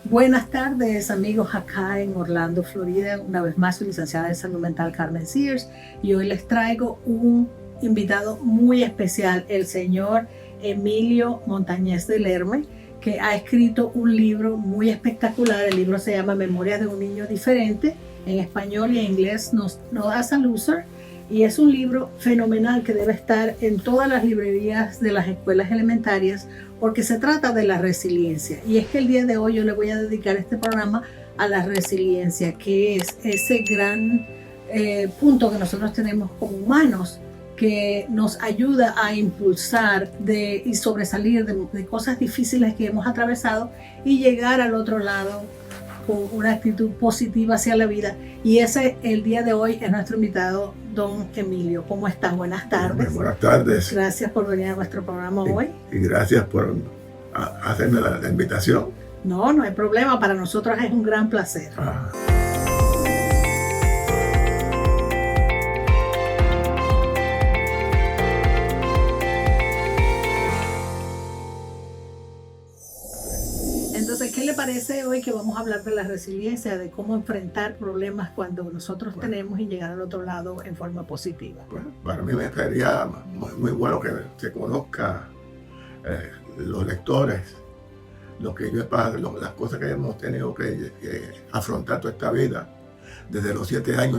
Buenas tardes, amigos, acá en Orlando, Florida. Una vez más, su licenciada de Salud Mental, Carmen Sears, y hoy les traigo un invitado muy especial, el señor Emilio Montañez de Lerme, que ha escrito un libro muy espectacular. El libro se llama Memorias de un niño diferente, en español y en inglés, No as a Loser, y es un libro fenomenal que debe estar en todas las librerías de las escuelas elementarias, porque se trata de la resiliencia. Y es que el día de hoy yo le voy a dedicar este programa a la resiliencia, que es ese gran punto que nosotros tenemos como humanos, que nos ayuda a impulsar y sobresalir de cosas difíciles que hemos atravesado y llegar al otro lado con una actitud positiva hacia la vida. Y ese, el día de hoy, es nuestro invitado, don Emilio. ¿Cómo estás? Buenas tardes. Buenas tardes. Gracias por venir a nuestro programa hoy. Y gracias por hacerme la invitación. No hay problema. Para nosotros es un gran placer. Entonces, ¿qué le parece hoy que vamos a hablar de la resiliencia, de cómo enfrentar problemas cuando nosotros tenemos y llegar al otro lado en forma positiva? Bueno, para mí me sería muy bueno que se conozca los lectores, las cosas que hemos tenido que afrontar toda esta vida, desde los 7 años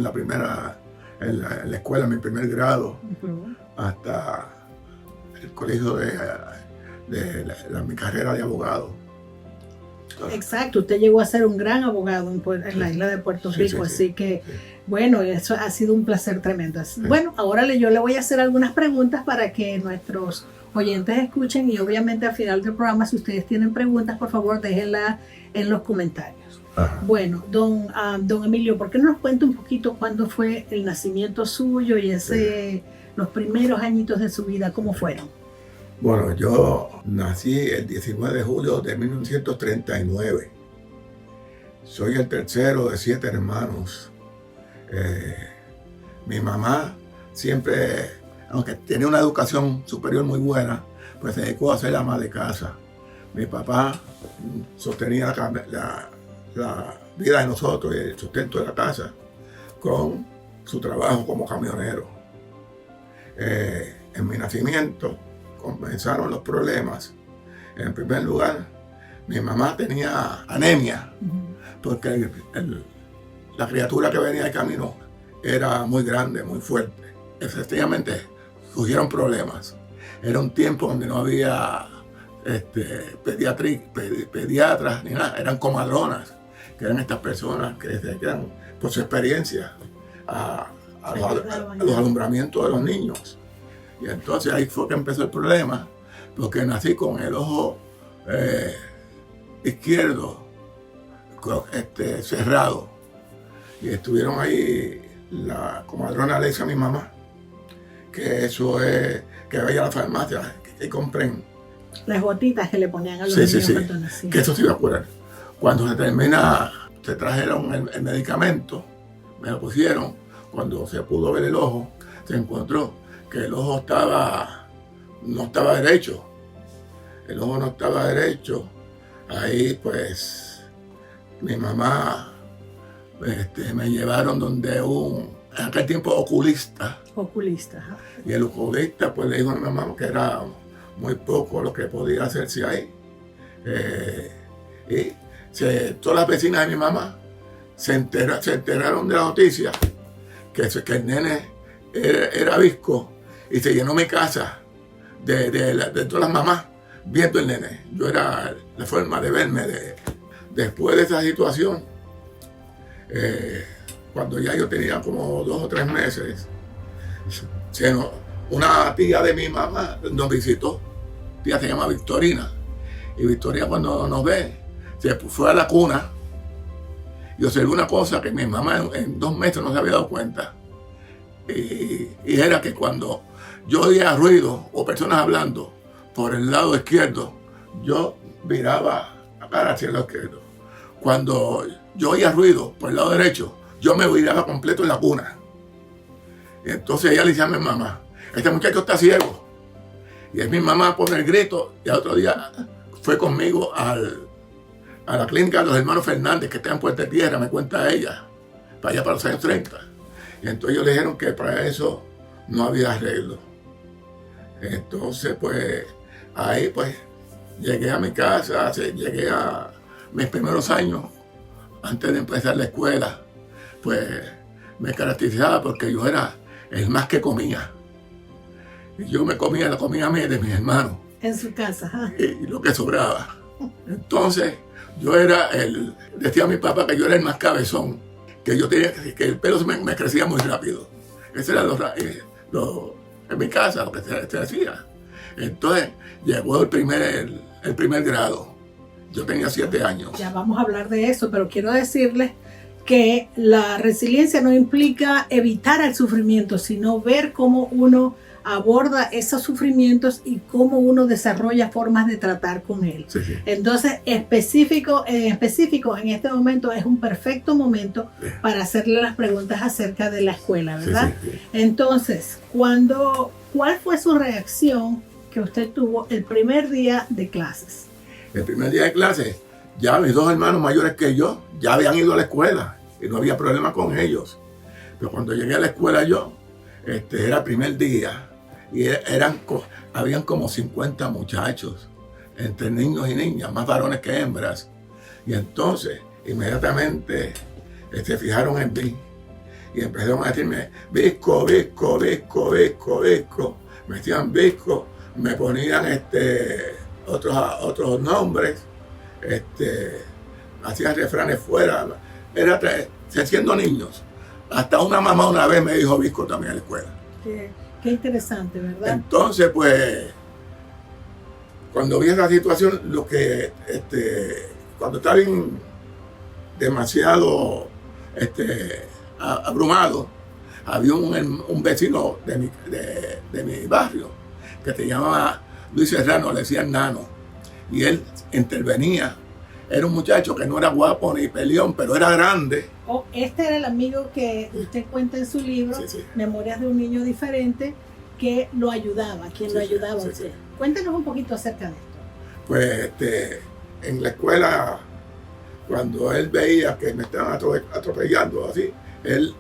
en la escuela, mi primer grado, hasta el colegio mi carrera de abogado. Exacto, usted llegó a ser un gran abogado en la isla de Puerto Rico, así que bueno, eso ha sido un placer tremendo. Bueno, ahora yo le voy a hacer algunas preguntas para que nuestros oyentes escuchen, y obviamente al final del programa, si ustedes tienen preguntas, por favor déjenlas en los comentarios. Ajá. Bueno, don Emilio, ¿por qué no nos cuenta un poquito cuándo fue el nacimiento suyo y los primeros añitos de su vida, cómo fueron? Bueno, yo nací el 19 de julio de 1939. Soy el tercero de 7 hermanos. Mi mamá siempre, aunque tiene una educación superior muy buena, pues se dedicó a ser ama de casa. Mi papá sostenía la vida de nosotros y el sustento de la casa con su trabajo como camionero. En mi nacimiento comenzaron los problemas. En primer lugar, mi mamá tenía anemia, porque la criatura que venía de camino era muy grande, muy fuerte. Efectivamente, surgieron problemas. Era un tiempo donde no había pediatras ni nada, eran comadronas, que eran estas personas que se dedican por su experiencia a los alumbramientos de los niños. Y entonces ahí fue que empezó el problema, porque nací con el ojo izquierdo cerrado. Y estuvieron ahí la comadrona Alexa, mi mamá, que eso es, que vaya a la farmacia, que compren las gotitas que le ponían a los niños cuando nacían. Que eso se iba a curar. Cuando se trajeron el medicamento, me lo pusieron. Cuando se pudo ver el ojo, se encontró que el ojo no estaba derecho. El ojo no estaba derecho. Ahí pues mi mamá me llevaron donde en aquel tiempo oculista. Oculista. Y el oculista pues le dijo a mi mamá que era muy poco lo que podía hacerse ahí. Todas las vecinas de mi mamá se enteraron de la noticia que el nene era visco. Y se llenó mi casa de todas las mamás viendo el nene. Yo era la forma de verme. Después de esa situación, cuando ya yo tenía como 2 o 3 meses, una tía de mi mamá nos visitó. Tía se llama Victorina. Y Victorina, cuando nos ve, se fue a la cuna y observó una cosa que mi mamá en 2 meses no se había dado cuenta. Y era que cuando yo oía ruido o personas hablando por el lado izquierdo, yo miraba a cara hacia el lado izquierdo. Cuando yo oía ruido por el lado derecho, yo me miraba completo en la cuna. Y entonces ella le decía a mi mamá, este muchacho está ciego. Y mi mamá pone el grito y al otro día fue conmigo al a la clínica de los hermanos Fernández, que está en Puerto Tierra, me cuenta ella, para allá para los años 30. Y entonces ellos le dijeron que para eso no había arreglo. Entonces, pues, ahí pues llegué a mi casa, llegué a mis primeros años, antes de empezar la escuela, pues me caracterizaba porque yo era el más que comía. Y yo me comía la comida de mis hermanos. En su casa. Y lo que sobraba. Entonces, yo era decía mi papá que yo era el más cabezón, que yo tenía, que el pelo me crecía muy rápido. Ese era en mi casa lo que se hacía. Entonces, llegó el primer grado. Yo tenía 7 años. Ya vamos a hablar de eso, pero quiero decirles que la resiliencia no implica evitar el sufrimiento, sino ver cómo uno aborda esos sufrimientos y cómo uno desarrolla formas de tratar con él. Sí. Entonces, en específico, en este momento es un perfecto momento para hacerle las preguntas acerca de la escuela, ¿verdad? Sí. Entonces, ¿cuál fue su reacción que usted tuvo el primer día de clases? El primer día de clases, ya mis 2 hermanos mayores que yo ya habían ido a la escuela y no había problema con ellos. Pero cuando llegué a la escuela yo, era el primer día y habían como 50 muchachos, entre niños y niñas, más varones que hembras. Y entonces, inmediatamente, se fijaron en mí y empezaron a decirme, Visco, Visco, Visco, Visco, Visco. Me decían Visco, me ponían otros nombres, hacían refranes fuera, siendo niños. Hasta una mamá una vez me dijo Visco también en la escuela. Qué interesante, ¿verdad? Entonces, pues, cuando vi esa situación, cuando estaba demasiado abrumado, había un vecino de mi barrio que se llamaba Luis Serrano, le decían Nano, y él intervenía. Era un muchacho que no era guapo ni peleón, pero era grande. Este era el amigo que usted cuenta en su libro, Sí. Memorias de un niño diferente, que lo ayudaba, lo ayudaba a usted. Sí. Cuéntenos un poquito acerca de esto. Pues en la escuela, cuando él veía que me estaban atropellando así, él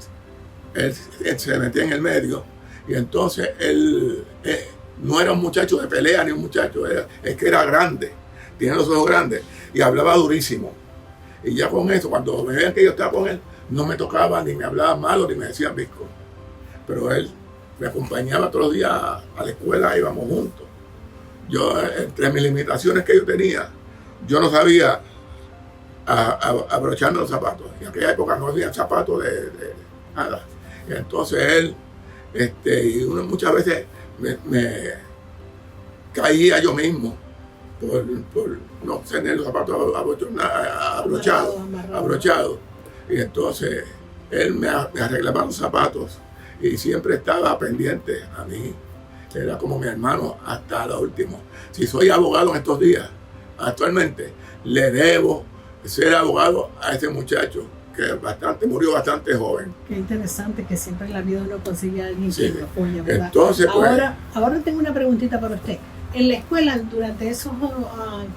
se metía en el medio, y entonces él no era un muchacho de pelea ni un muchacho, es que era grande, tenía los ojos grandes y hablaba durísimo. Y ya con eso, cuando me veían que yo estaba con él, no me tocaba ni me hablaba malo ni me decían Visco. Pero él me acompañaba todos los días a la escuela, íbamos juntos. Yo, entre mis limitaciones que yo tenía, yo no sabía abrocharme los zapatos. En aquella época no había zapatos de nada. Y entonces él, y muchas veces me caía yo mismo por no tener los zapatos abrochados. Y entonces él me arreglaba los zapatos y siempre estaba pendiente a mí. Era como mi hermano hasta lo último. Si soy abogado en estos días, actualmente le debo ser abogado a ese muchacho que murió bastante joven. Qué interesante que siempre en la vida uno consigue a alguien Sí. que lo apoya, ¿verdad? Entonces, pues, ahora tengo una preguntita para usted. En la escuela, durante esos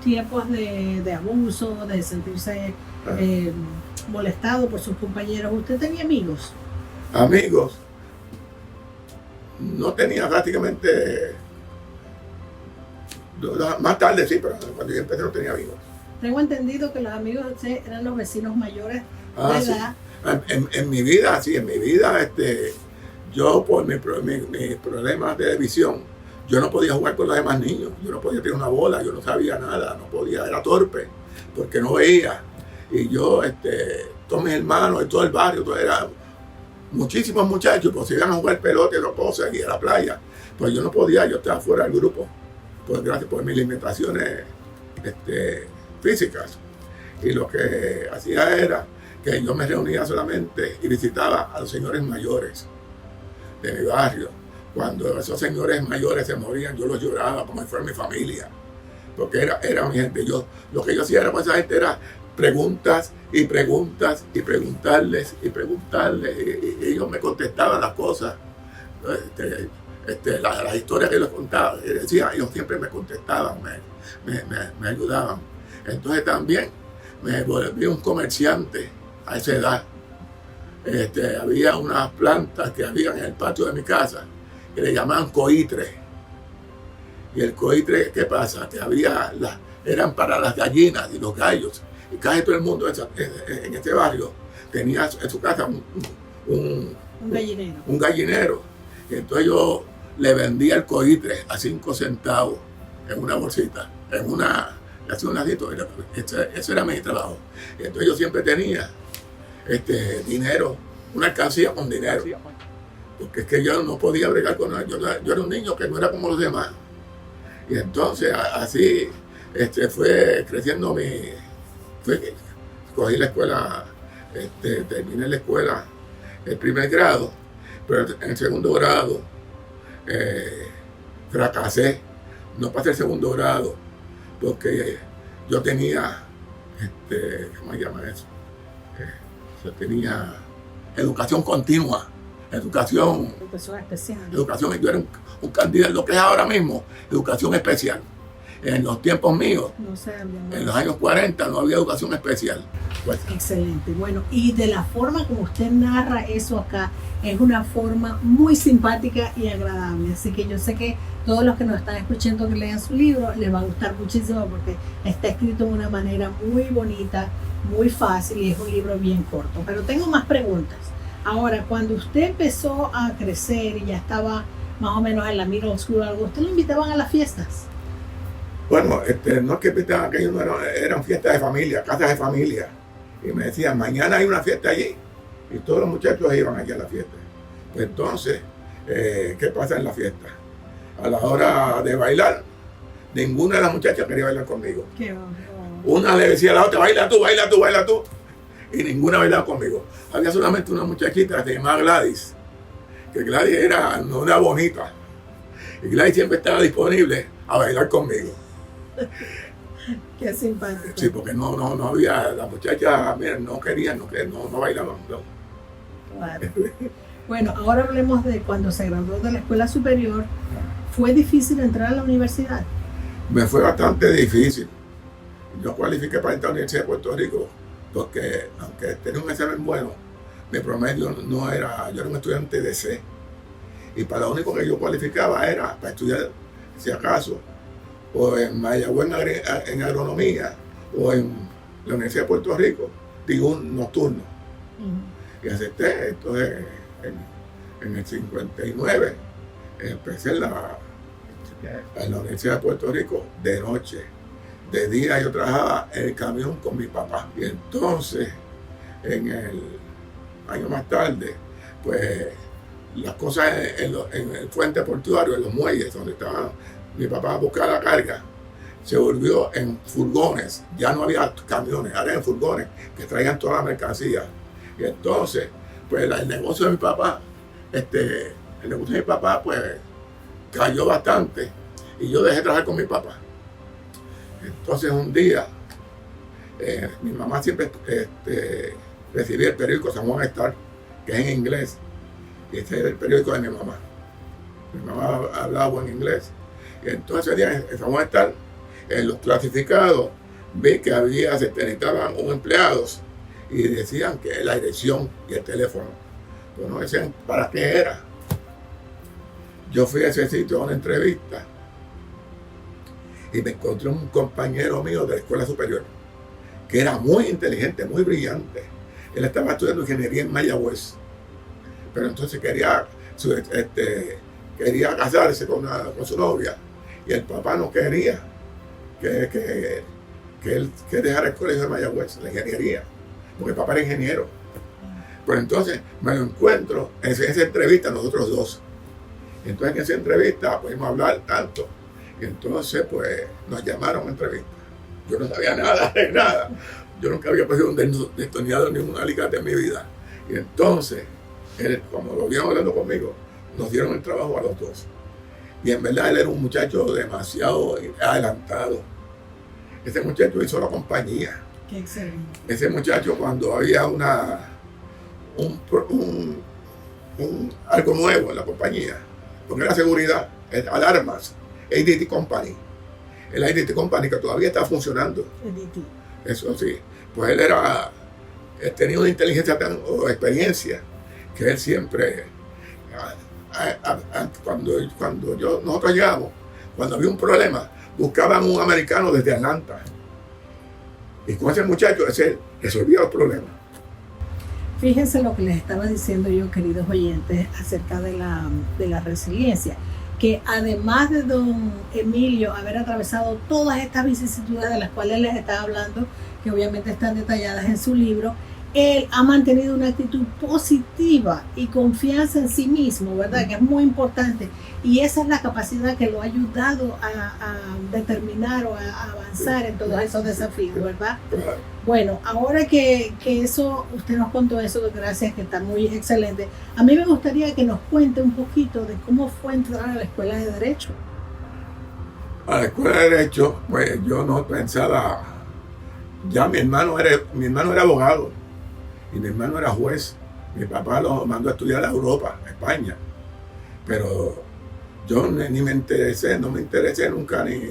tiempos de abuso, de sentirse molestado por sus compañeros, ¿usted tenía amigos? Amigos, no tenía prácticamente, más tarde sí, pero cuando yo empecé no tenía amigos. Tengo entendido que los amigos de usted eran los vecinos mayores de edad. Sí. En mi vida, yo por mis problemas de visión, yo no podía jugar con los demás niños, yo no podía tener una bola, yo no sabía nada, no podía, era torpe, porque no veía. Y yo, todos mis hermanos y todo el barrio, eran muchísimos muchachos, pues se iban a jugar pelota y otras cosas, y a la playa. Pues yo no podía, yo estaba fuera del grupo, pues gracias por mis limitaciones físicas. Y lo que hacía era que yo me reunía solamente y visitaba a los señores mayores de mi barrio. Cuando esos señores mayores se morían, yo los lloraba como si fuera mi familia, porque era mi gente. Lo que yo hacía era con esa gente era preguntas y preguntas y preguntarles, y ellos me contestaban las cosas, las historias que les contaba, y decía, ellos siempre me contestaban, me ayudaban. Entonces también me volví un comerciante a esa edad. Había unas plantas que había en el patio de mi casa que le llamaban coitre. Y el coitre, ¿qué pasa? Que eran para las gallinas y los gallos. Y casi todo el mundo en ese barrio tenía en su casa un gallinero. Y entonces yo le vendía el coitre a 5 centavos en una bolsita, le hacía un ladito. Ese era mi trabajo. Y entonces yo siempre tenía dinero, una alcancía con dinero. Porque es que yo no podía bregar con nada. Yo era un niño que no era como los demás. Y entonces así fue creciendo cogí la escuela, terminé la escuela, el primer grado, pero en el segundo grado fracasé, no pasé el segundo grado, porque yo tenía, ¿cómo se llama eso? Yo tenía educación continua, educación especial. Educación, yo era un candidato, lo que es ahora mismo, educación especial. En los tiempos míos, en los años 40, no había educación especial. Pues, excelente. Bueno, y de la forma como usted narra eso acá, es una forma muy simpática y agradable. Así que yo sé que todos los que nos están escuchando que lean su libro les va a gustar muchísimo porque está escrito de una manera muy bonita, muy fácil y es un libro bien corto. Pero tengo más preguntas. Ahora, cuando usted empezó a crecer y ya estaba más o menos en la middle school, ¿usted lo invitaban a las fiestas? Bueno, no es que invitaban, aquello no eran fiestas de familia, casas de familia. Y me decían, mañana hay una fiesta allí. Y todos los muchachos iban allí a la fiesta. Pues entonces, ¿qué pasa en la fiesta? A la hora de bailar, ninguna de las muchachas quería bailar conmigo. Una le decía a la otra, baila tú, baila tú, baila tú. Y ninguna bailaba conmigo. Había solamente una muchachita que se llamaba Gladys. Que Gladys era una bonita. Y Gladys siempre estaba disponible a bailar conmigo. Qué simpático. Sí, porque no había, las muchachas no querían, no bailaban. No. Claro. Bueno, ahora hablemos de cuando se graduó de la escuela superior. ¿Fue difícil entrar a la universidad? Me fue bastante difícil. Yo cualifiqué para entrar a la Universidad de Puerto Rico porque, aunque tenía un examen bueno, mi promedio no era, yo era un estudiante de C. Y para lo único que yo cualificaba era para estudiar, si acaso, o en Mayagüez en agronomía, o en la Universidad de Puerto Rico, digo un nocturno. Y acepté. Entonces, en el 59, empecé en la Universidad de Puerto Rico de noche. De día yo trabajaba en el camión con mi papá. Y entonces, en el año más tarde, pues las cosas en el puente portuario, en los muelles donde estaba mi papá a buscar la carga, se volvió en furgones. Ya no había camiones, ahora en furgones que traían toda la mercancía. Y entonces, pues el negocio de mi papá, pues cayó bastante y yo dejé de trabajar con mi papá. Entonces un día, mi mamá siempre recibía el periódico San Juan Star, que es en inglés. Y este es el periódico de mi mamá. Mi mamá hablaba buen inglés. Y entonces ese día en San Juan Star, en los clasificados, vi que se necesitaban un empleados y decían que la dirección y el teléfono. Pues no decían para qué era. Yo fui a ese sitio a una entrevista y me encontré un compañero mío de la escuela superior que era muy inteligente, muy brillante. Él estaba estudiando ingeniería en Mayagüez, pero entonces quería casarse con su novia y el papá no quería que él dejara el colegio de Mayagüez, la ingeniería, porque el papá era ingeniero. Pero entonces me lo encuentro en esa entrevista nosotros dos. Entonces en esa entrevista pudimos hablar tanto. Y entonces pues nos llamaron a entrevista. Yo no sabía nada de nada. Yo nunca había puesto un destornillador ni un alicate en mi vida. Y entonces, como lo vieron hablando conmigo, nos dieron el trabajo a los dos. Y en verdad él era un muchacho demasiado adelantado. Ese muchacho hizo la compañía. Qué excelente. Ese muchacho cuando había algo nuevo en la compañía, porque era seguridad, alarmas, ADT Company. El ADT Company que todavía está funcionando. ADT. Eso sí. Pues él tenía una inteligencia o experiencia que él siempre, nosotros llegamos, cuando había un problema, buscaban un americano desde Atlanta. Y con ese muchacho, ese resolvía los problemas. Fíjense lo que les estaba diciendo yo, queridos oyentes, acerca de la resiliencia, que además de don Emilio haber atravesado todas estas vicisitudes de las cuales les estaba hablando, que obviamente están detalladas en su libro, él ha mantenido una actitud positiva y confianza en sí mismo, ¿verdad? Que es muy importante. Y esa es la capacidad que lo ha ayudado a determinar o a avanzar en todos esos desafíos, ¿verdad? Bueno, ahora que eso, usted nos contó eso, gracias, que está muy excelente. A mí me gustaría que nos cuente un poquito de cómo fue entrar a la escuela de Derecho. A la escuela de Derecho, pues yo no pensaba, ya mi hermano era abogado. Y mi hermano era juez. Mi papá lo mandó a estudiar a Europa, a España. Pero yo ni me interesé, no me interesé nunca ni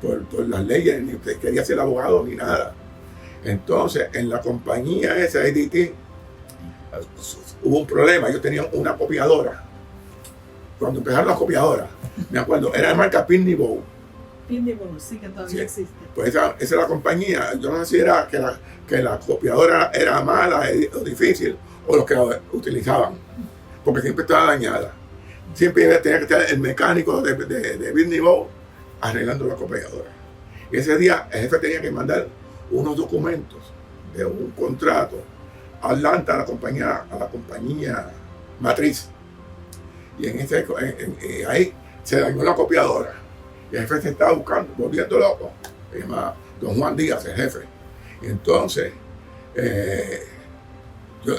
por las leyes, ni quería ser abogado, ni nada. Entonces, en la compañía esa, ADT, hubo un problema. Yo tenía una copiadora. Cuando empezaron las copiadoras, me acuerdo, era de marca Pitney Bowes. Pitney Bowes, sí, que todavía existe. Pues esa es la compañía. Yo no sé si era que la copiadora era mala o difícil, o los que la utilizaban, porque siempre estaba dañada. Siempre tenía que estar el mecánico de Pitney Bowes arreglando la copiadora. Y ese día el jefe tenía que mandar unos documentos de un contrato a Atlanta, a la compañía matriz. Y ahí se dañó la copiadora. Y el jefe se estaba volviendo loco. Se llama don Juan Díaz, el jefe. Y entonces, yo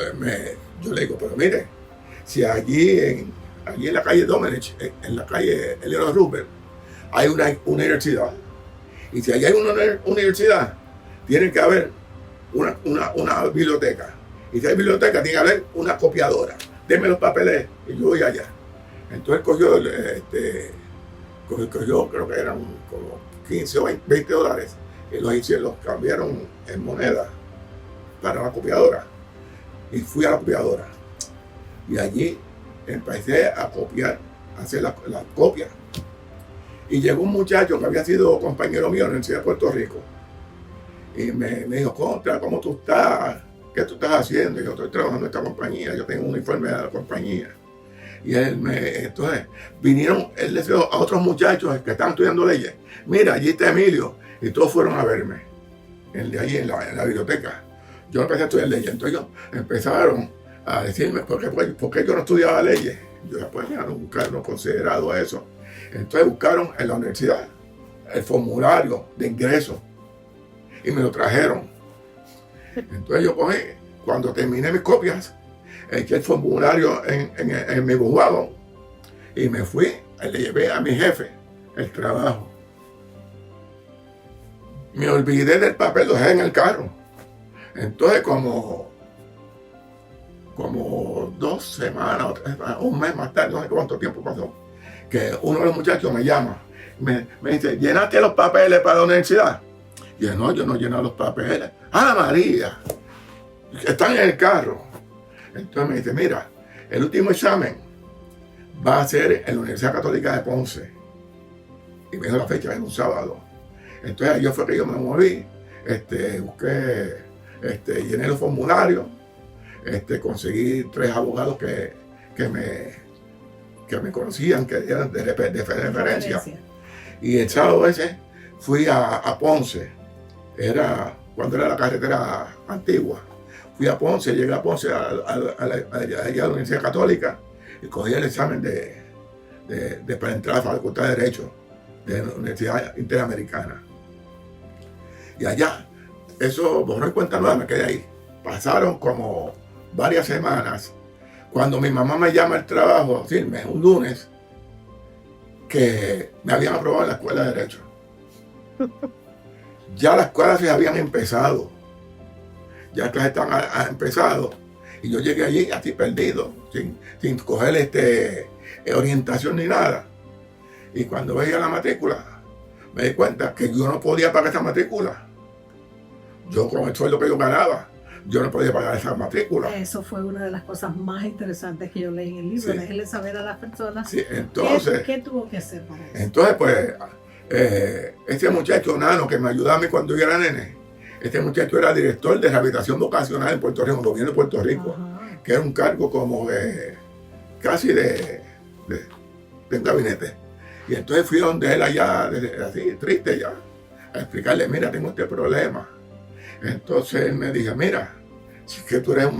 le digo, pero mire, si allí en la calle Domenech, en la calle Eleanor Roosevelt, hay una universidad. Y si allí hay una universidad, tiene que haber una biblioteca. Y si hay biblioteca, tiene que haber una copiadora. Denme los papeles y yo voy allá. Entonces cogió, creo que eran como 15 o 20 dólares y los cambiaron en moneda para la copiadora. Y fui a la copiadora. Y allí empecé a copiar, a hacer las copias. Y llegó un muchacho que había sido compañero mío en la Universidad de Puerto Rico. Y me dijo, Contra, ¿cómo tú estás? ¿Qué tú estás haciendo? Y yo estoy trabajando en esta compañía, yo tengo un uniforme de la compañía. Y entonces vinieron, él le dijo a otros muchachos que estaban estudiando leyes, mira, allí está Emilio. Y todos fueron a verme, allí en la biblioteca. Yo empecé a estudiar leyes, entonces ellos empezaron a decirme, ¿por qué yo no estudiaba leyes? Yo después nunca no he considerado eso. Entonces buscaron en la universidad el formulario de ingreso y me lo trajeron. Entonces yo cogí, cuando terminé mis copias, eché el formulario en mi bujado y me fui, le llevé a mi jefe el trabajo. Me olvidé del papel, lo dejé en el carro. Entonces como 2 semanas o 3 semanas, un mes más tarde, no sé cuánto tiempo pasó, que uno de los muchachos me llama, me dice, ¿llenaste los papeles para la universidad? Y yo no he llenado los papeles. ¡Ah, María! Están en el carro. Entonces me dice, mira, el último examen va a ser en la Universidad Católica de Ponce. Y me dio la fecha, es un sábado. Entonces ahí fue que yo me moví, busqué, llené los formularios, conseguí 3 abogados que me conocían, que eran de referencia. Y el sábado ese fui a Ponce, cuando era la carretera antigua. Fui a Ponce, llegué a Ponce a la Universidad Católica y cogí el examen para entrar a la Facultad de Derecho de la Universidad Interamericana. Y allá, eso borró y cuenta nueva, me quedé ahí. Pasaron como varias semanas, cuando mi mamá me llama al trabajo a decirme un lunes que me habían aprobado en la escuela de Derecho. Ya las clases se habían empezado. Ya las clases estaban empezado. Y yo llegué allí así perdido, sin coger orientación ni nada. Y cuando veía la matrícula, me di cuenta que yo no podía pagar esa matrícula. yo con el sueldo que yo ganaba, yo no podía pagar esa matrícula. Eso fue una de las cosas más interesantes que yo leí en el libro, Sí. déjenle saber a las personas Sí, entonces, qué tuvo que hacer para eso. entonces pues, este muchacho Nano que me ayudaba a mí cuando yo era nene, este muchacho era director de rehabilitación vocacional en Puerto Rico, en el gobierno de Puerto Rico, Ajá. que era un cargo como casi de un gabinete. Y entonces fui donde él allá, así, triste ya, a explicarle, mira, tengo este problema. Entonces él me dijo, mira, si es que tú eres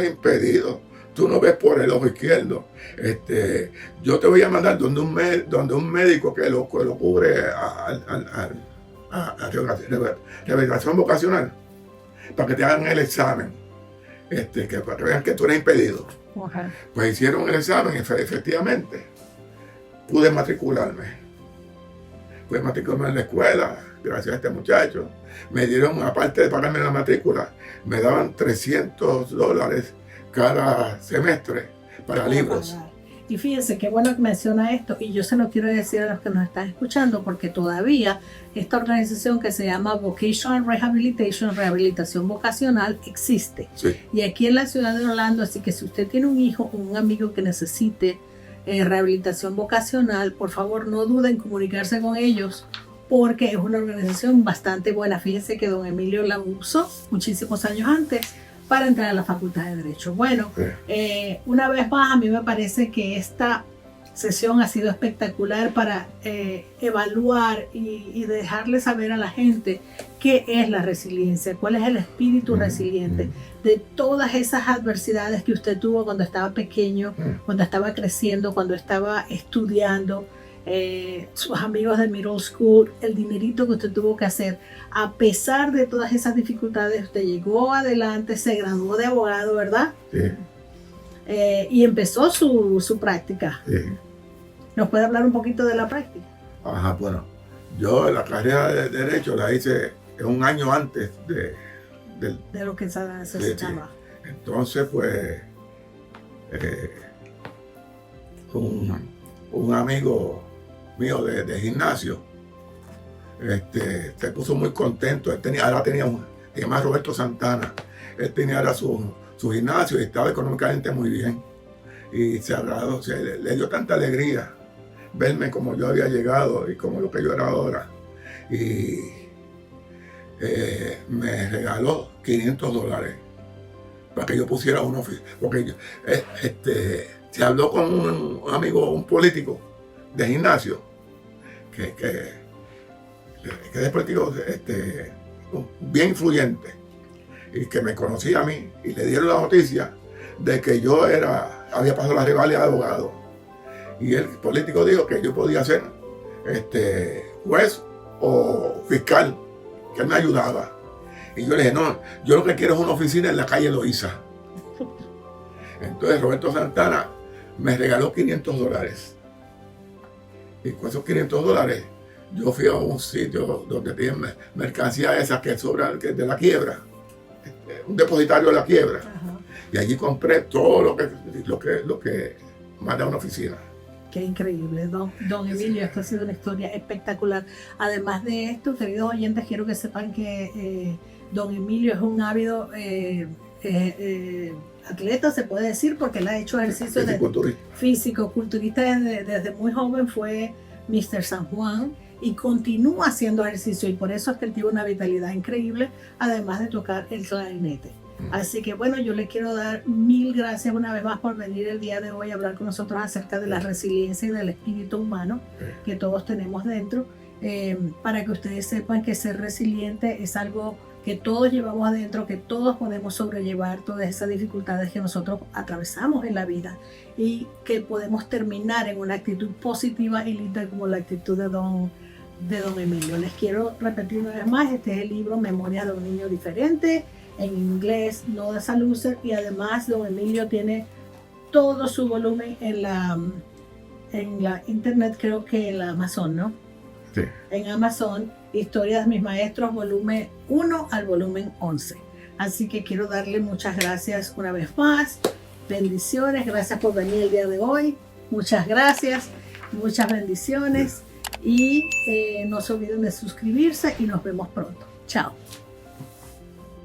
impedido, tú no ves por el ojo izquierdo. Yo te voy a mandar donde un médico que lo cubre a rehabilitación vocacional, para que te hagan el examen, para que vean que tú eres impedido. Ajá. Pues hicieron el examen, efectivamente. Pude matricularme. Pude matricularme en la escuela, gracias a este muchacho. Me dieron, aparte de pagarme la matrícula, me daban $300 cada semestre para libros. Y fíjense qué bueno que menciona esto, y yo se lo quiero decir a los que nos están escuchando, porque todavía esta organización que se llama Vocational Rehabilitation, rehabilitación vocacional, existe. Sí. Y aquí en la ciudad de Orlando, así que si usted tiene un hijo o un amigo que necesite rehabilitación vocacional, por favor no duden en comunicarse con ellos, porque es una organización bastante buena. Fíjense que don Emilio la usó muchísimos años antes para entrar a la Facultad de Derecho. Bueno, una vez más, a mí me parece que esta sesión ha sido espectacular para evaluar y dejarle saber a la gente qué es la resiliencia, cuál es el espíritu resiliente de todas esas adversidades que usted tuvo cuando estaba pequeño, cuando estaba creciendo, cuando estaba estudiando, sus amigos de middle school, el dinerito que usted tuvo que hacer. A pesar de todas esas dificultades, usted llegó adelante, se graduó de abogado, ¿verdad? Sí. Y empezó su práctica. Sí. ¿Nos puede hablar un poquito de la práctica? Ajá, bueno, yo la carrera de Derecho la hice un año antes de lo que se necesitaba. Sí. Entonces, pues, un amigo mío de gimnasio se puso muy contento. Se llama Roberto Santana. Él tenía ahora su gimnasio y estaba económicamente muy bien. Y se agradó, le dio tanta alegría verme como yo había llegado y como lo que yo era ahora. Y me regaló $500 para que yo pusiera una oficina. Porque se habló con un amigo, un político de gimnasio, que es político bien influyente y que me conocía a mí, y le dieron la noticia de que yo había pasado la rivalidad de abogado, y el político dijo que yo podía ser juez o fiscal, que él me ayudaba. Y yo le dije, no, yo lo que quiero es una oficina en la calle Loíza. Entonces Roberto Santana me regaló $500. Y con esos $500 yo fui a un sitio donde tienen mercancía esas que sobran de la quiebra, un depositario de la quiebra. Ajá. Y allí compré todo lo que manda a una oficina. Qué increíble, don Emilio, esto ha sido una historia espectacular. Además de esto, queridos oyentes, quiero que sepan que don Emilio es un ávido atleta, se puede decir, porque él ha hecho ejercicio físico-culturista desde muy joven. Fue Mr. San Juan y continúa haciendo ejercicio, y por eso es que él tiene una vitalidad increíble, además de tocar el clarinete. Así que bueno, yo le quiero dar mil gracias una vez más por venir el día de hoy a hablar con nosotros acerca de la resiliencia y del espíritu humano que todos tenemos dentro, para que ustedes sepan que ser resiliente es algo que todos llevamos adentro, que todos podemos sobrellevar todas esas dificultades que nosotros atravesamos en la vida, y que podemos terminar en una actitud positiva y linda como la actitud de don Emilio. Les quiero repetir una vez más, este es el libro Memorias de un niño diferente, en inglés, Noda Saluser, y además don Emilio tiene todo su volumen en la internet, creo que en la Amazon, ¿no? Sí. En Amazon, Historias de mis maestros, volumen 1 al volumen 11. Así que quiero darle muchas gracias una vez más. Bendiciones, gracias por venir el día de hoy. Muchas gracias, muchas bendiciones. Y no se olviden de suscribirse y nos vemos pronto. Chao.